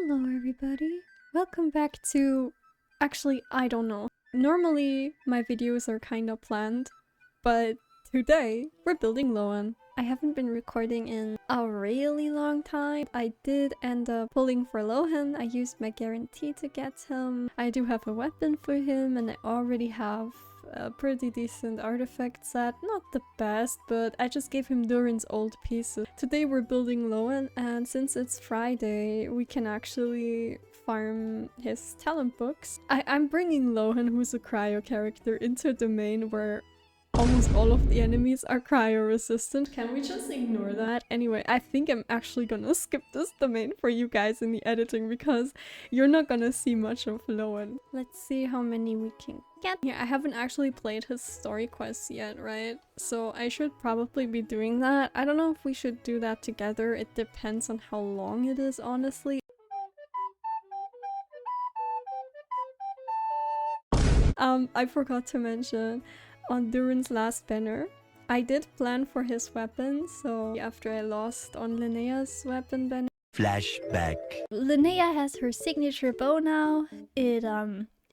Hello everybody, welcome back to... Actually, I don't know. Normally, my videos are kinda planned, but today, we're building Lohen. I haven't been recording in a really long time. I did end up pulling for Lohen. I used my guarantee to get him. I do have a weapon for him, and I already have a pretty decent artifact set. Not the best, but I just gave him Durin's old pieces. Today we're building Lohen, and since it's Friday, we can actually farm his talent books. I'm bringing Lohen, who's a cryo character, into a domain where almost all of the enemies are cryo resistant. Can we just ignore that? Anyway, I think I'm actually gonna skip this domain for you guys in the editing because you're not gonna see much of Lohen. Let's see how many we can get. Yeah, I haven't actually played his story quests yet, right? So I should probably be doing that. I don't know if we should do that together. It depends on how long it is, honestly. I forgot to mention, on Durin's last banner, I did plan for his weapon, so after I lost on Linnea's weapon banner... Flashback. Linnea has her signature bow now. It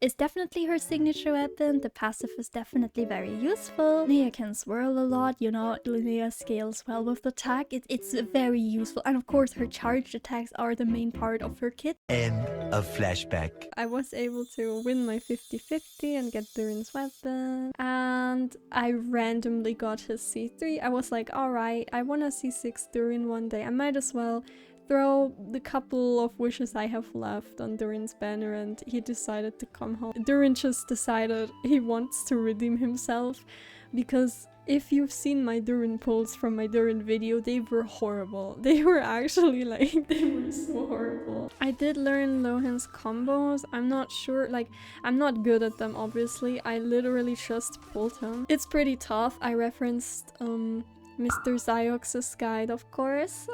is definitely her signature weapon. The passive is definitely very useful. Linnea can swirl a lot, you know, Linnea scales well with the attack. It's very useful. And of course her charged attacks are the main part of her kit. End of flashback. I was able to win my 50-50 and get Durin's weapon. And I randomly got his C3. I was like, alright, I want a C6 Durin one day. I might as well throw the couple of wishes I have left on Durin's banner, and he decided to come home. Durin just decided he wants to redeem himself, because if you've seen my Durin pulls from my Durin video, they were horrible. They were actually like, they were so horrible. I did learn Lohen's combos. I'm not sure, like, I'm not good at them, obviously. I literally just pulled him. It's pretty tough. I referenced Mr. Zyox's guide, of course.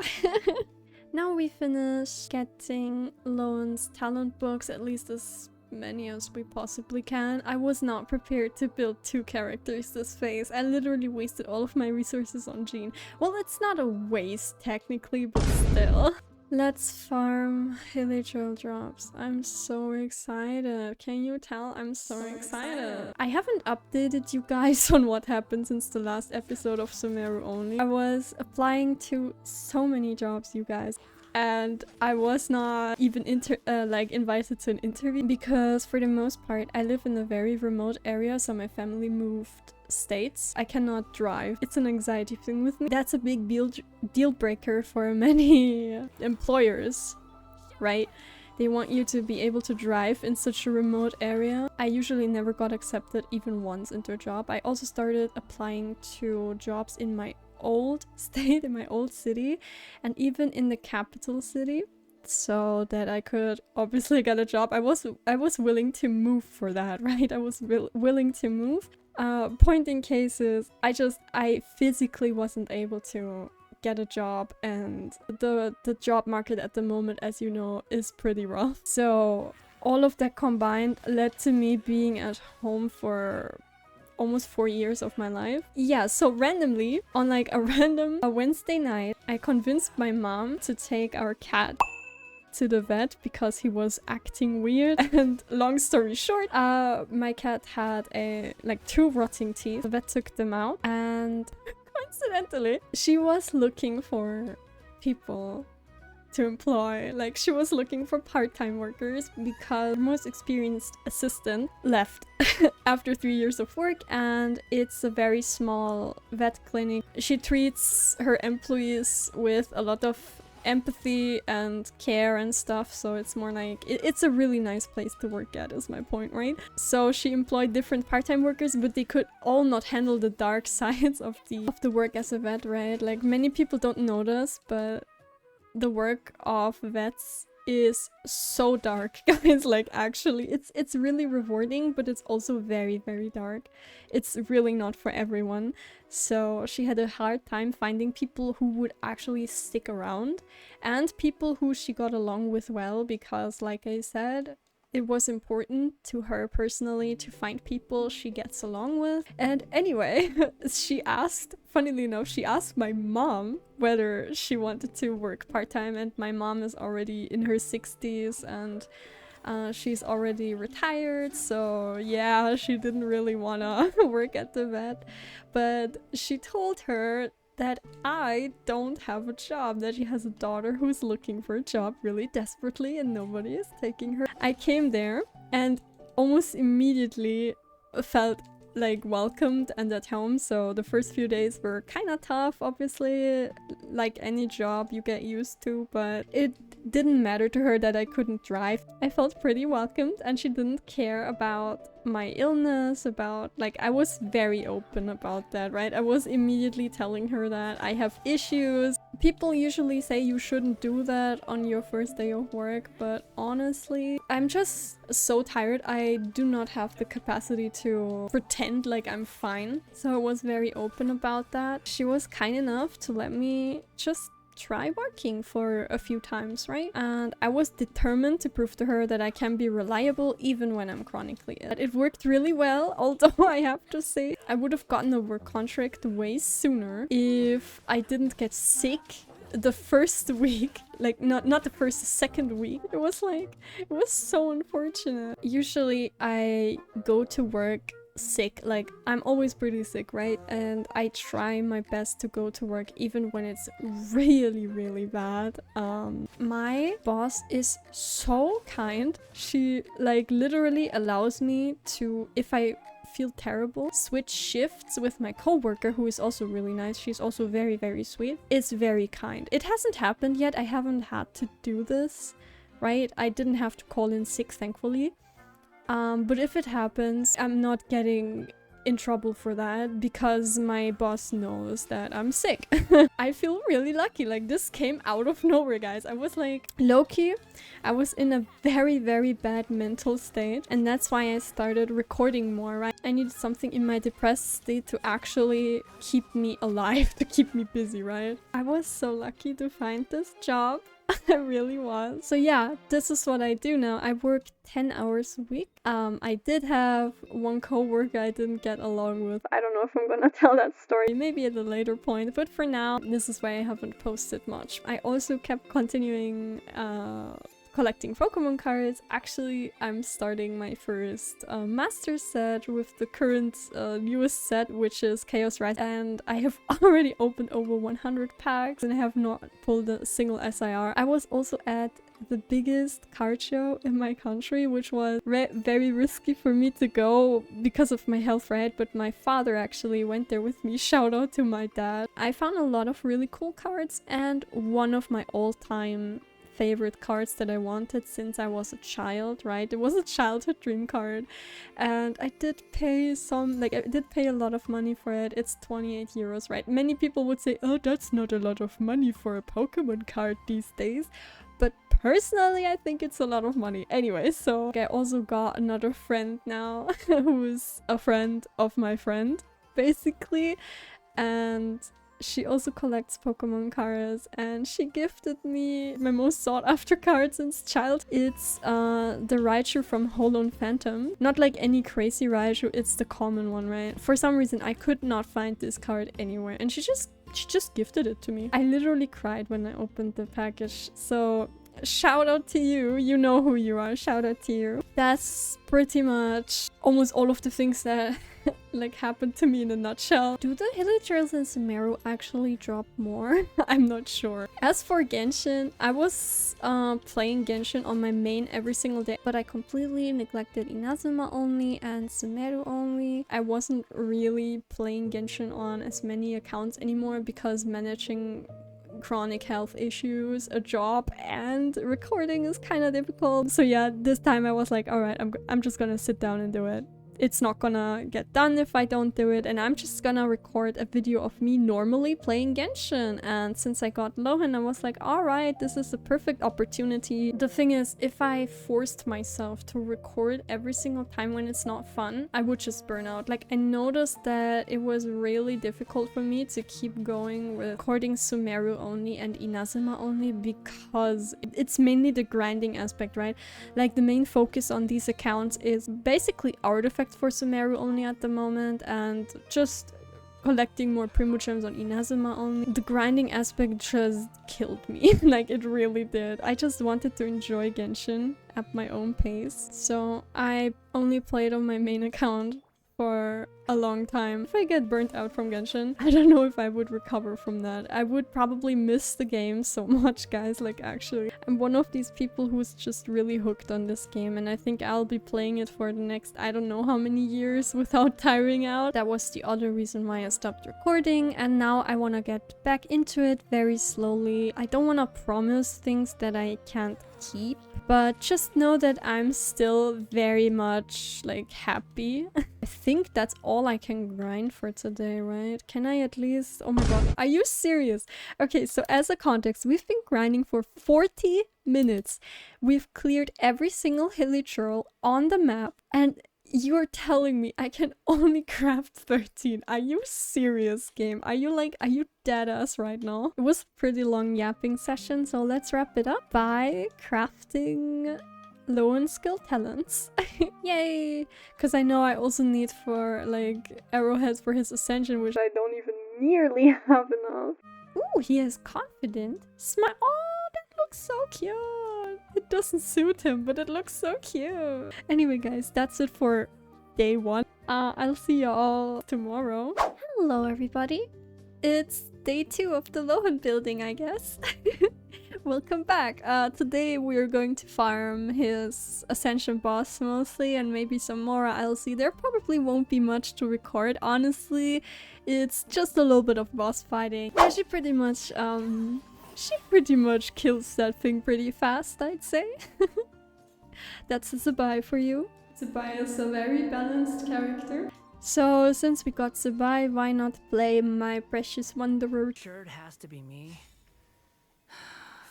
Now we finished getting Lohen's talent books, at least as many as we possibly can. I was not prepared to build two characters this phase. I literally wasted all of my resources on Jean. Well, it's not a waste technically, but still. Let's farm Hilichurl drops. I'm so excited. Can you tell? I'm so excited. I haven't updated you guys on what happened since the last episode of Sumeru only. I was applying to so many jobs, you guys. And I was not even invited to an interview because for the most part I live in a very remote area, so my family moved states. I cannot drive. It's an anxiety thing with me. That's a big deal breaker for many employers, right? They want you to be able to drive in such a remote area. I usually never got accepted even once into a job. I also started applying to jobs in my old state, in my old city, and even in the capital city, so that I could obviously get a job. I was willing to move for that, right? I was willing to move. Point in cases, I physically wasn't able to get a job, and the job market at the moment, as you know, is pretty rough. So all of that combined led to me being at home for almost 4 years of my life. Yeah, so randomly, on like a random Wednesday night, I convinced my mom to take our cat to the vet because he was acting weird. And long story short, my cat had two rotting teeth. The vet took them out, and coincidentally, she was looking for people to employ. Like, she was looking for part-time workers because her most experienced assistant left after 3 years of work, and it's a very small vet clinic. She treats her employees with a lot of empathy and care and stuff, so it's more like it's a really nice place to work at, is my point, right? So she employed different part-time workers, but they could all not handle the dark sides of the work as a vet, right? Like, many people don't know this, but the work of vets is so dark, guys. Like, actually, it's really rewarding, but it's also very, very dark. It's really not for everyone. So she had a hard time finding people who would actually stick around, and people who she got along with well, because like I said, it was important to her personally to find people she gets along with. And anyway, funnily enough, she asked my mom whether she wanted to work part-time, and my mom is already in her 60s and she's already retired, so yeah, she didn't really wanna work at the vet. But she told her that I don't have a job, that she has a daughter who's looking for a job really desperately and nobody is taking her. I came there and almost immediately felt like welcomed and at home. So the first few days were kind of tough, obviously, like any job you get used to, but it didn't matter to her that I couldn't drive. I felt pretty welcomed and she didn't care about my illness, about like I was very open about that, right? I was immediately telling her that I have issues. People usually say you shouldn't do that on your first day of work, but honestly, I'm just so tired. I do not have the capacity to pretend like I'm fine. So I was very open about that. She was kind enough to let me just try working for a few times, right? And I was determined to prove to her that I can be reliable even when I'm chronically ill. It worked really well, although I have to say I would have gotten a work contract way sooner if I didn't get sick the first week, like not the first, the second week. It was so unfortunate. Usually I go to work sick, like I'm always pretty sick, right? And I try my best to go to work even when it's really bad. My boss is so kind. She like literally allows me to, if I feel terrible, switch shifts with my coworker, who is also really nice. She's also very sweet. It's very kind. It hasn't happened yet. I haven't had to do this, right? I didn't have to call in sick, thankfully. But if it happens, I'm not getting in trouble for that because my boss knows that I'm sick. I feel really lucky. Like, this came out of nowhere, guys. I was like, low-key, I was in a very bad mental state, and that's why I started recording more, right? I needed something in my depressed state to actually keep me alive, to keep me busy, right? I was so lucky to find this job. I really was. So yeah, this is what I do now. I work 10 hours a week. I did have one coworker I didn't get along with. I don't know if I'm gonna tell that story, maybe at a later point, but for now, this is why I haven't posted much. I also kept continuing collecting Pokemon cards. Actually, I'm starting my first master set with the current newest set, which is Chaos Rise, and I have already opened over 100 packs and I have not pulled a single SIR. I was also at the biggest card show in my country, which was very risky for me to go because of my health, right? But my father actually went there with me. Shout out to my dad. I found a lot of really cool cards, and one of my all-time favorite cards that I wanted since I was a child, right? It was a childhood dream card, and I did pay a lot of money for it. It's 28 euros, right? Many people would say, oh, that's not a lot of money for a Pokemon card these days, but personally I think it's a lot of money. Anyway, so I also got another friend now who's a friend of my friend, basically, and she also collects Pokemon cards, and she gifted me my most sought after card since child. It's the Raichu from Lohen Phantom. Not like any crazy Raichu, it's the common one, right? For some reason I could not find this card anywhere, and she just gifted it to me. I literally cried when I opened the package, so shout out to you. You know who you are. Shout out to you. That's pretty much almost all of the things that like happened to me in a nutshell. Do the villagers in Sumeru actually drop more? I'm not sure. As for Genshin, I was playing Genshin on my main every single day, but I completely neglected Inazuma only and Sumeru only. I wasn't really playing Genshin on as many accounts anymore because managing chronic health issues, a job, and recording is kind of difficult. So yeah, this time I was like, alright, I'm just gonna sit down and do it. it's not gonna get done if I don't do it, and I'm just gonna record a video of me normally playing Genshin. And since I got Lohen, I was like, alright, this is a perfect opportunity. The thing is, if I forced myself to record every single time when it's not fun, I would just burn out. Like, I noticed that it was really difficult for me to keep going with recording Sumeru only and Inazuma only, because it's mainly the grinding aspect, right? Like, the main focus on these accounts is basically artifacts for Sumeru only at the moment, and just collecting more Primogems on Inazuma only. The grinding aspect just killed me. Like, it really did. I just wanted to enjoy Genshin at my own pace. So I only played on my main account for a long time. If I get burnt out from Genshin, I don't know if I would recover from that. I would probably miss the game so much, guys. Like, actually, I'm one of these people who's just really hooked on this game, and I think I'll be playing it for the next I don't know how many years without tiring out. That was the other reason why I stopped recording, and now I want to get back into it very slowly. I don't want to promise things that I can't keep, but just know that I'm still very much like happy. I think that's all I can grind for today, right? Can I at least... Oh my god, are you serious? Okay, so as a context, we've been grinding for 40 minutes. We've cleared every single hilly churl on the map, and you're telling me I can only craft 13. Are you serious, game? Are you dead ass right now? It was a pretty long yapping session, so let's wrap it up by crafting Lohen skill talents. Yay! Because I know I also need for like arrowheads for his ascension, which I don't even nearly have enough. Ooh, he is confident. Smile. Oh, that looks so cute. It doesn't suit him, but it looks so cute. Anyway, guys, that's it for day 1. I'll see you all tomorrow. Hello, everybody. It's day 2 of the Lohen building, I guess. Welcome back. Today we're going to farm his Ascension boss mostly, and maybe some more ILC. There probably won't be much to record, honestly. It's just a little bit of boss fighting. Yeah, she pretty much kills that thing pretty fast, I'd say. That's a Zabai for you. Zabai is a very balanced character. So, since we got Zabai, why not play my precious Wanderer? Sure, it has to be me.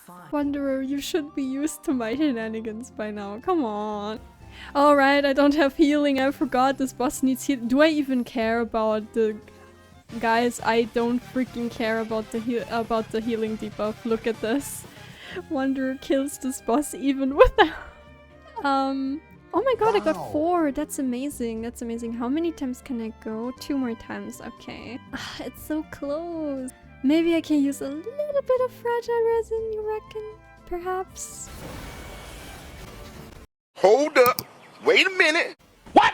Fine. Wanderer, you should be used to my shenanigans by now. Come on. Alright, I don't have healing. I forgot this boss needs heal. Do I even care about the... Guys, I don't freaking care about the healing debuff. Look at this. Wanderer kills this boss even without... Oh my god, I got 4! That's amazing, that's amazing. How many times can I go? 2 more times, okay. It's so close. Maybe I can use a little bit of fragile resin, you reckon? Perhaps? Hold up! Wait a minute! What?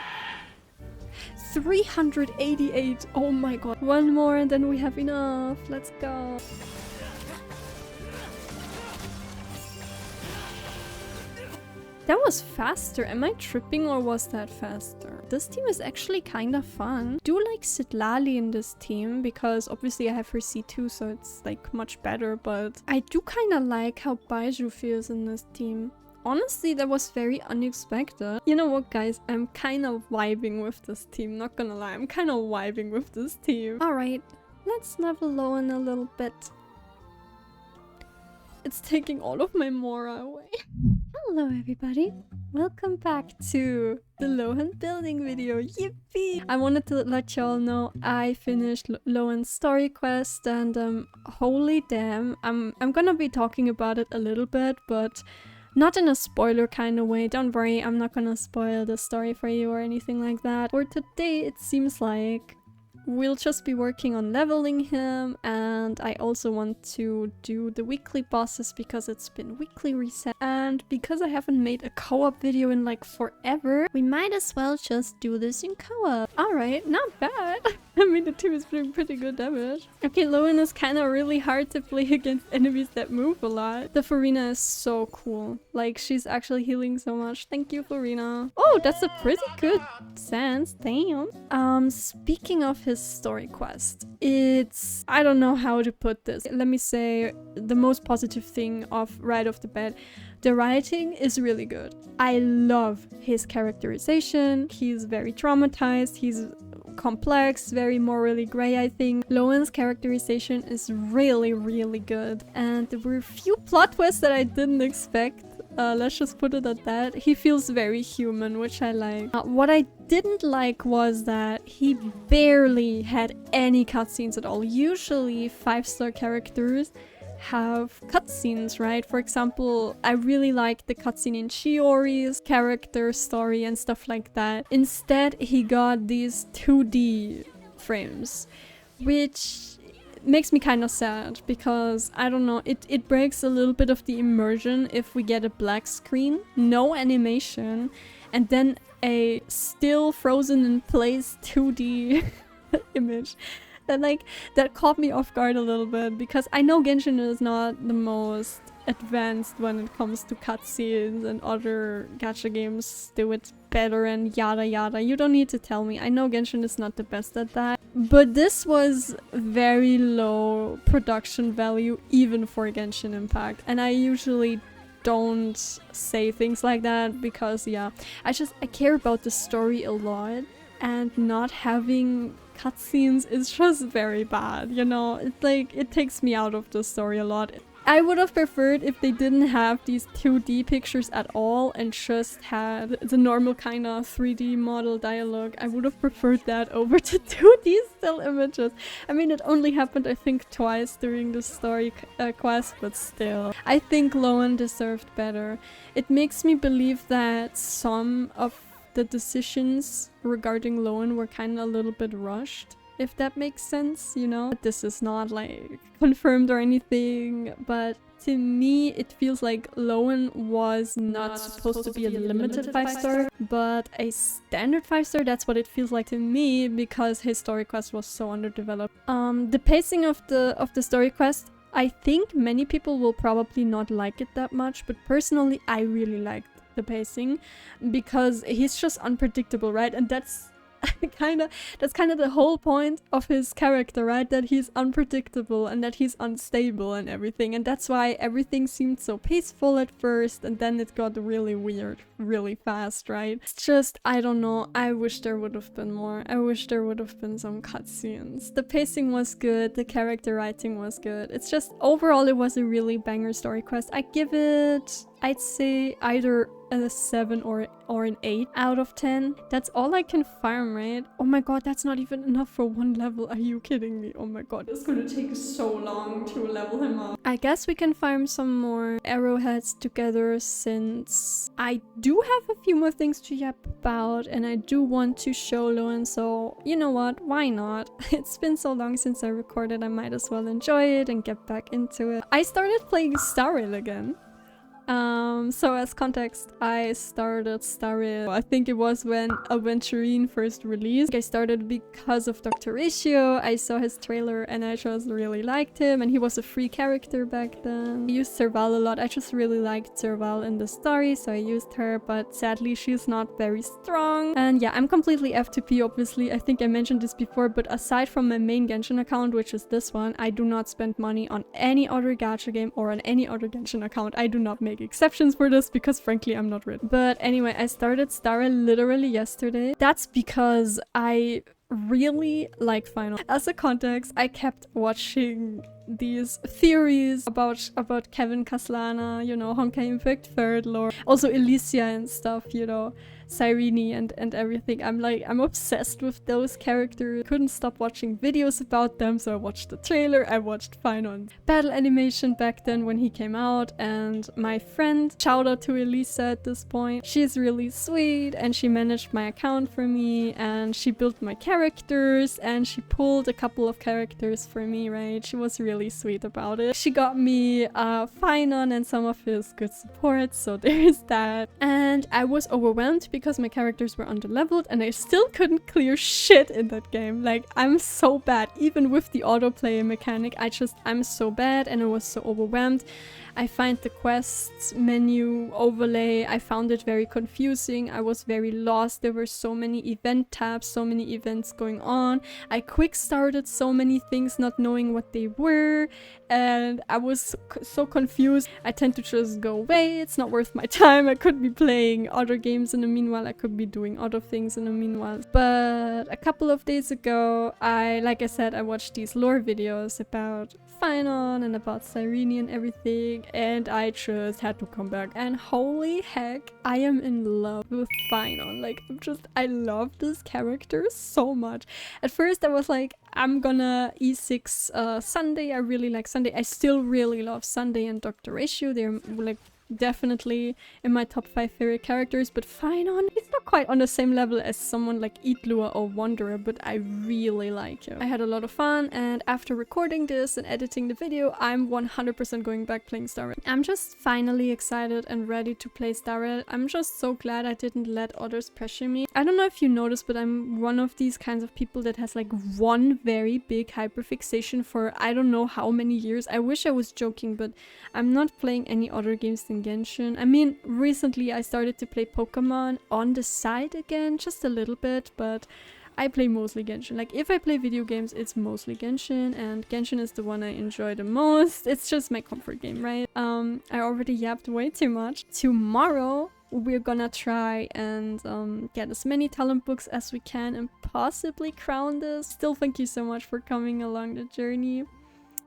388! Oh my god. 1 more and then we have enough. Let's go. That was faster. Am I tripping or was that faster? This team is actually kind of fun. I do like Citlali in this team because obviously I have her C2, so it's like much better, but I do kind of like how Baiju feels in this team. Honestly, that was very unexpected. You know what, guys? I'm kind of vibing with this team. Not gonna lie, I'm kind of vibing with this team. Alright, let's level Lohen a little bit. It's taking all of my Mora away. Hello everybody, welcome back to the Lohen building video, yippee! I wanted to let y'all know I finished Lohen's story quest, and holy damn, I'm gonna be talking about it a little bit, but not in a spoiler kind of way. Don't worry, I'm not gonna spoil the story for you or anything like that. For today, it seems like we'll just be working on leveling him, and I also want to do the weekly bosses because it's been weekly reset, and because I haven't made a co-op video in like forever, we might as well just do this in co-op. Alright, not bad. I mean, the team is doing pretty good damage. Okay, Lohen is kind of really hard to play against enemies that move a lot. The Farina is so cool. Like, she's actually healing so much. Thank you, Farina. Oh, that's a pretty good sense. Damn. Speaking of his story quest, it's... I don't know how to put this. Let me say the most positive thing right off the bat. The writing is really good. I love his characterization. He's very traumatized. He's complex, very morally gray, I think. Lohen's characterization is really, really good. And there were a few plot twists that I didn't expect. Let's just put it at that. He feels very human, which I like. What I didn't like was that he barely had any cutscenes at all. Usually 5-star characters have cutscenes, right? For example, I really like the cutscene in Shiori's character story and stuff like that. Instead, he got these 2D frames, which makes me kind of sad because, I don't know, it breaks a little bit of the immersion if we get a black screen, no animation, and then a still frozen in place 2D image. That caught me off guard a little bit because I know Genshin is not the most advanced when it comes to cutscenes, and other gacha games do it better and yada yada. You don't need to tell me. I know Genshin is not the best at that. But this was very low production value even for Genshin Impact. And I usually don't say things like that because, yeah, I care about the story a lot, and not having cutscenes is just very bad, you know? It takes me out of the story a lot. I would have preferred if they didn't have these 2D pictures at all and just had the normal kind of 3D model dialogue. I would have preferred that over to 2D still images. I mean, it only happened, I think, twice during the story quest, but still. I think Lohen deserved better. It makes me believe that some of the decisions regarding Lohen were kind of a little bit rushed, if that makes sense, you know? This is not like confirmed or anything, but to me it feels like Lohen was not supposed to be a limited 5-star, but a standard 5-star. That's what it feels like to me because his story quest was so underdeveloped. The pacing of the story quest, I think many people will probably not like it that much, but personally I really liked the pacing because he's just unpredictable, right? And that's kind of the whole point of his character, right? That he's unpredictable and that he's unstable and everything, and that's why everything seemed so peaceful at first and then it got really weird really fast, right? It's just, I don't know, I wish there would have been more. I wish there would have been some cutscenes. The pacing was good, the character writing was good. It's just, overall it was a really banger story quest. I give it, I'd say, either a 7 or an 8 out of 10. That's all I can farm, right? Oh my god, that's not even enough for one level. Are you kidding me? Oh my god, it's gonna take so long to level him up. I guess we can farm some more arrowheads together since I do have a few more things to yap about and I do want to show Lohen, so you know what, why not? It's been so long since I recorded, I might as well enjoy it and get back into it. I started playing Star Rail again. So as context, I started Star Rail, I think it was when Aventurine first released. I started because of Dr. Ratio. I saw his trailer and I just really liked him, and he was a free character back then. I used Serval a lot. I just really liked Serval in the story, so I used her, but sadly she's not very strong. And yeah, I'm completely FTP, obviously. I think I mentioned this before, but aside from my main Genshin account, which is this one, I do not spend money on any other gacha game or on any other Genshin account. I do not make exceptions for this because frankly I'm not rich. But anyway, I started Star Rail literally yesterday. That's because I really like Final. As a context, I kept watching these theories about Kevin Kaslana, you know, Honkai Impact Third Lord, also Elysia and stuff, you know, Cyrene and everything. I'm obsessed with those characters. Couldn't stop watching videos about them, so I watched the trailer, I watched Final battle animation back then when he came out, and my friend, shout out to Elisa at this point, she's really sweet and she managed my account for me and she built my characters and she pulled a couple of characters for me, right? She was really sweet about it. She got me Finon and some of his good support, so there's that. And I was overwhelmed because my characters were underleveled and I still couldn't clear shit in that game. Like, I'm so bad. Even with the autoplay mechanic, I'm so bad and I was so overwhelmed. I find the quests menu overlay, I found it very confusing. I was very lost. There were so many event tabs, so many events going on. I quick started so many things not knowing what they were, and I was so confused. I tend to just go away. It's not worth my time. I could be playing other games in the meanwhile. I could be doing other things in the meanwhile. But a couple of days ago, like I said, I watched these lore videos about Finon and about Cyrene and everything, and I just had to come back. And holy heck, I am in love with Finon. Like, I love this character so much. At first I was like, I'm gonna E6 Sunday. I really like Sunday. I still really love Sunday and Dr. Ratio. They're like definitely in my top 5 favorite characters, but Finon, he's not quite on the same level as someone like Itlua or Wanderer, but I really like him. I had a lot of fun, and after recording this and editing the video, I'm 100% going back playing Star Rail. I'm just finally excited and ready to play Star Rail. I'm just so glad I didn't let others pressure me. I don't know if you noticed, but I'm one of these kinds of people that has like one very big hyperfixation for I don't know how many years. I wish I was joking, but I'm not playing any other games than Genshin. I mean, recently I started to play Pokemon on the side again, just a little bit, but I play mostly Genshin. Like, if I play video games, it's mostly Genshin, and Genshin is the one I enjoy the most. It's just my comfort game, right? I already yapped way too much. Tomorrow, we're gonna try and get as many talent books as we can and possibly crown this. Still, thank you so much for coming along the journey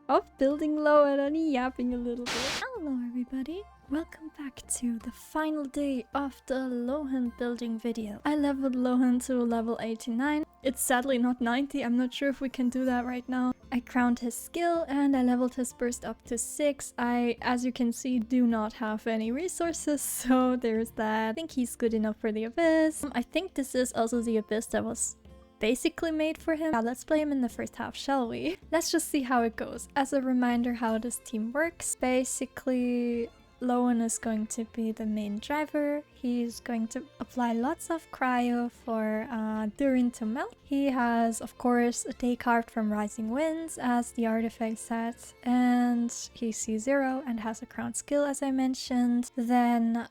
of building Lohen and yapping a little bit. Hello everybody! Welcome back to the final day of the Lohen building video. I leveled Lohen to level 89. It's sadly not 90, I'm not sure if we can do that right now. I crowned his skill and I leveled his burst up to 6. I, as you can see, do not have any resources, so there's that. I think he's good enough for the Abyss. I think this is also the Abyss that was basically made for him. Now let's play him in the first half, shall we? Let's just see how it goes. As a reminder how this team works, basically Lohen is going to be the main driver. He's going to apply lots of cryo for Durin to melt. He has, of course, a day carved from Rising Winds as the artifact set, and he's C0 and has a crown skill, as I mentioned. Then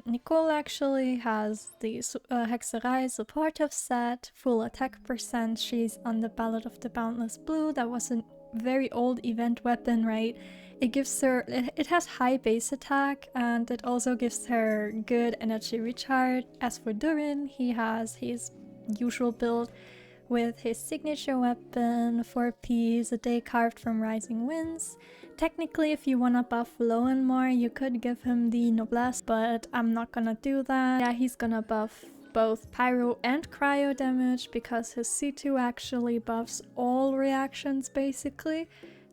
Nicole actually has the Hexerei supportive set, full attack percent. She's on the Ballad of the Boundless Blue. That was a very old event weapon, right? It gives her, it has high base attack, and it also gives her good energy recharge. As for Durin, he has his usual build with his signature weapon, 4Ps, a day carved from Rising Winds. Technically, if you wanna buff Lohen more, you could give him the Noblesse, but I'm not gonna do that. Yeah, he's gonna buff both pyro and cryo damage because his C2 actually buffs all reactions basically.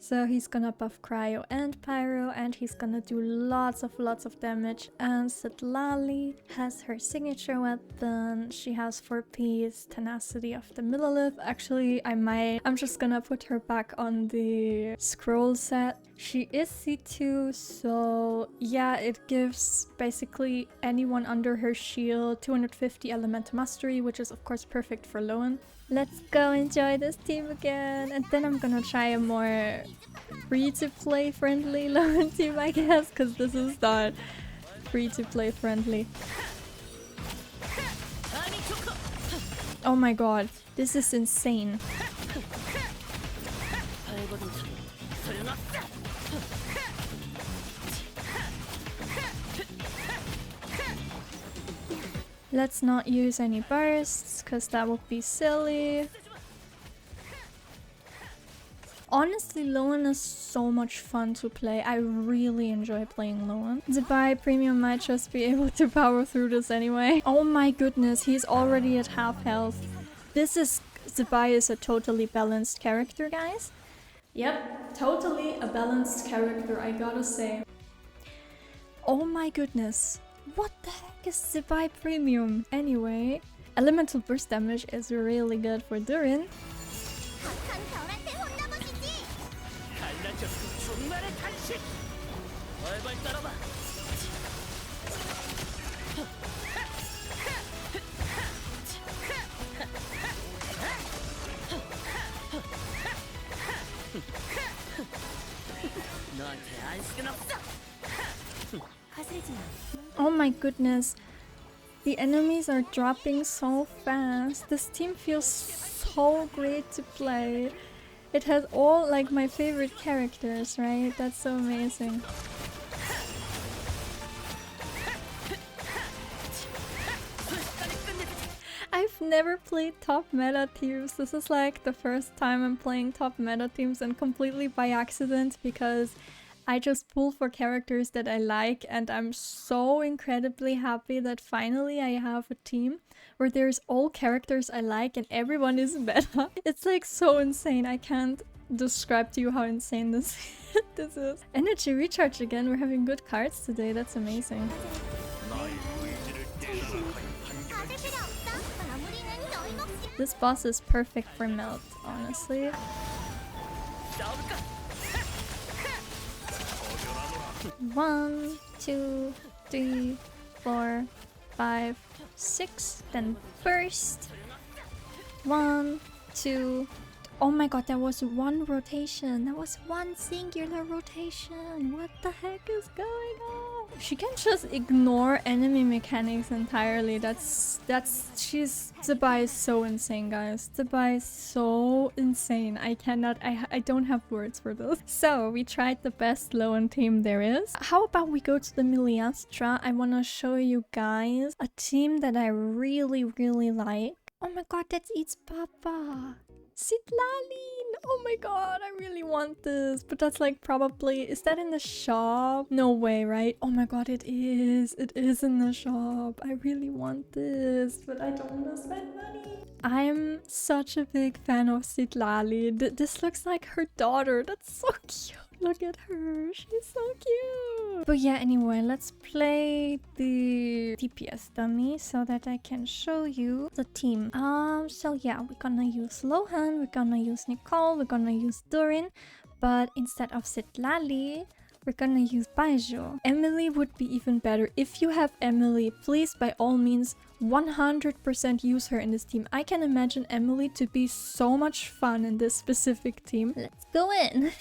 So he's gonna buff cryo and pyro, and he's gonna do lots of damage. And Citlali has her signature weapon. She has 4Ps, tenacity of the Millilith. Actually, I'm just gonna put her back on the scroll set. She is C2, so yeah, it gives basically anyone under her shield 250 elemental mastery, which is of course perfect for Lohen. Let's go enjoy this team again, and then I'm gonna try a more free-to-play friendly Lohen team, I guess, because this is not free-to-play friendly. Oh my god, this is insane. Let's not use any bursts, because that would be silly. Honestly, Lohen is so much fun to play. I really enjoy playing Lohen. Dubai Premium might just be able to power through this anyway. Oh my goodness, he's already at half health. Dubai is a totally balanced character, guys. Yep, totally a balanced character, I gotta say. Oh my goodness. What the heck is Dubai Premium? Anyway, elemental burst damage is really good for Durin. my goodness. The enemies are dropping so fast. This team feels so great to play. It has all like my favorite characters, right? That's so amazing. I've never played top meta teams. This is like the first time I'm playing top meta teams, and completely by accident because I just pull for characters that I like, and I'm so incredibly happy that finally I have a team where there's all characters I like and everyone is meta. It's like so insane. I can't describe to you how insane this this is. Energy recharge again. We're having good cards today. That's amazing. This boss is perfect for melt, honestly. 1, 2, 3, 4, 5, 6. Then burst. 1, 2. Oh my god, that was one rotation. That was one singular rotation. What the heck is going on? She can just ignore enemy mechanics entirely. Zibai is so insane, guys. Zibai is so insane. I don't have words for this. So we tried the best Lohen team there is. How about we go to the Miliastra? I want to show you guys a team that I really, really like. Oh my god, that's Eats Papa. Citlali! Oh my god, I really want this. But that's like probably... Is that in the shop? No way, right? Oh my god, it is. It is in the shop. I really want this, but I don't want to spend money. I'm such a big fan of Citlali. This looks like her daughter. That's so cute. Look at her. She's so cute. But yeah, anyway, let's play the DPS dummy so that I can show you the team. So yeah, we're gonna use Lohen, we're gonna use Nicole, we're gonna use Durin, but instead of Citlali, we're gonna use Baijo. Emily would be even better. If you have Emily, please by all means 100% use her in this team. I can imagine Emily to be so much fun in this specific team. Let's go in.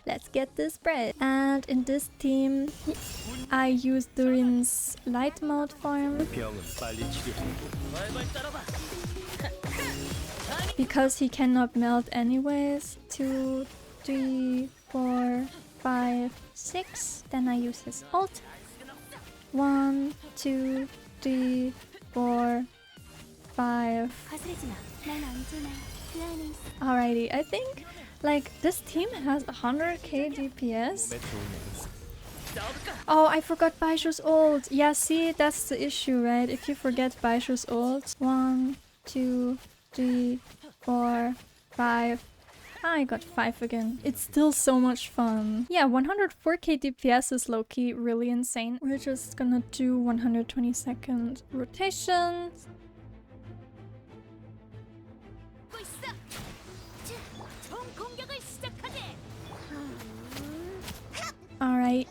Let's get this bread. And in this team, I use Durin's light mode form. Because he cannot melt anyways. 2, 3, 4, 5, 6. Then I use his ult. 1, 2, 3, 4, 5. Alrighty, I think like this team has 100k DPS. Oh, I forgot Baishu's ult. Yeah, see, that's the issue, right? If you forget Baishu's ult. 1, 2, 3, 4, 5. I got 5 again. It's still so much fun. Yeah, 104k DPS is low-key really insane. We're just gonna do 120-second rotations. Alright.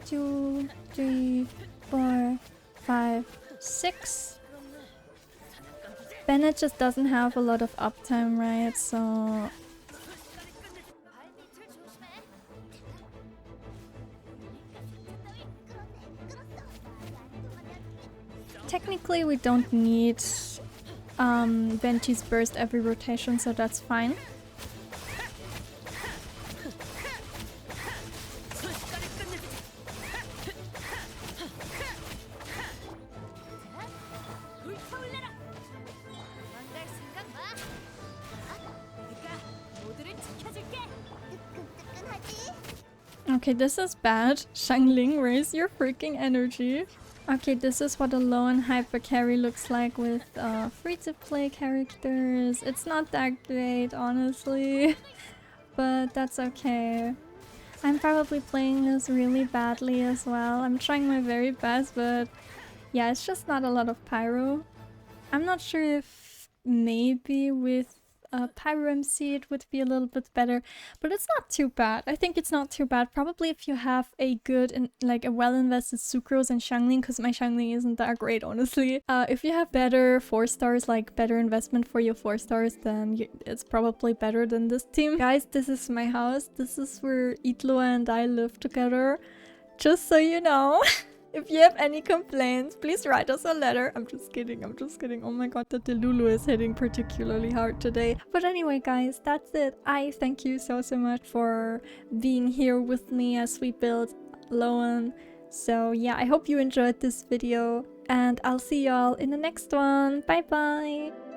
Two, 3, 4, 5, 6. Bennett just doesn't have a lot of uptime, right? So... Technically we don't need Venti's burst every rotation, so that's fine. Okay, this is bad. Xiangling, raise your freaking energy. Okay, this is what a Lohen hyper carry looks like with free-to-play characters. It's not that great, honestly, but that's okay. I'm probably playing this really badly as well. I'm trying my very best, but yeah, it's just not a lot of pyro. I'm not sure if maybe with Pyro MC, it would be a little bit better, but it's not too bad. I think it's not too bad. Probably if you have a good and like a well-invested Sucrose and Xiangling, because my Xiangling isn't that great, honestly. If you have better 4 stars, like better investment for your 4 stars, then it's probably better than this team. Guys, this is my house. This is where Itlo and I live together. Just so you know. If you have any complaints, please write us a letter. I'm just kidding, I'm just kidding. Oh my god, the Delulu is hitting particularly hard today. But anyway, guys, that's it. I thank you so much for being here with me as we build Lohen. So yeah, I hope you enjoyed this video, and I'll see y'all in the next one. Bye bye!